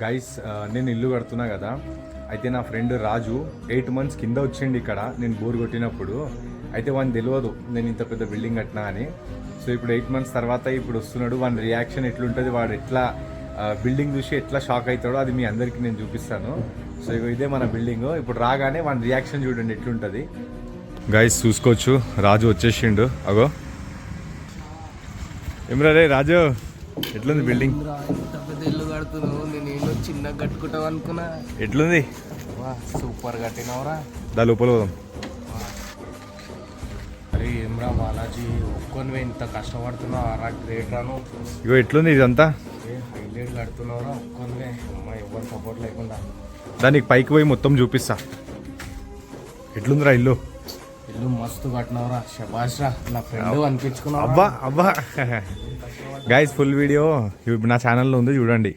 Guys నేను ఇల్లు కడుతున్నా కదా, అయితే నా ఫ్రెండ్ రాజు 8 months కింద వచ్చిండు ఇక్కడ నేను బోర్ కొట్టినప్పుడు. అయితే వానికి తెలియదు నేను ఇంత పెద్ద బిల్డింగ్ కట్టినా అని. సో ఇప్పుడు 8 months తర్వాత ఇప్పుడు వస్తున్నాడు. వాని రియాక్షన్ ఎట్లుంటుంది, వాడు ఎట్లా బిల్డింగ్ చూసి ఎట్లా షాక్ అవుతాడో అది మీ అందరికీ నేను చూపిస్తాను. సో ఇదే మన బిల్డింగ్. ఇప్పుడు రాగానే వాని రియాక్షన్ చూడండి ఎట్లుంటుంది. గైస్ చూసుకోవచ్చు, రాజు వచ్చేసిండు. అగో ఏమరా రే రాజు, ఎట్లుంది బిల్డింగ్? ఇల్లు కడుతున్నావు, నేను చిన్నగా కట్టుకుంటావు అనుకున్నా. ఎట్లుంది? సూపర్ కట్టినవరా. దా లోపల పోదాం. అరే ఏమ్రా బాలాజీ, ఒక్కొని ఇంత కష్టపడుతున్నావు రా, గ్రేట్ రాను. ఇగో ఎట్లుంది ఇదంతా? హైలైట్ కడుతున్నావురా ఒక్కొనివే, అమ్మా ఎవరు సపోర్ట్ లేకుండా. దానికి పైకి పోయి మొత్తం చూపిస్తా. ఎట్లుందిరా ఇల్లు? ఇల్లు మస్తు కట్టినవరా, శబాష్ రా, నా ఫ్రెండ్ అనిపించుకున్నావు. అబ్బా అబ్బా. గైస్ ఫుల్ వీడియో నా ఛానల్లో ఉంది చూడండి.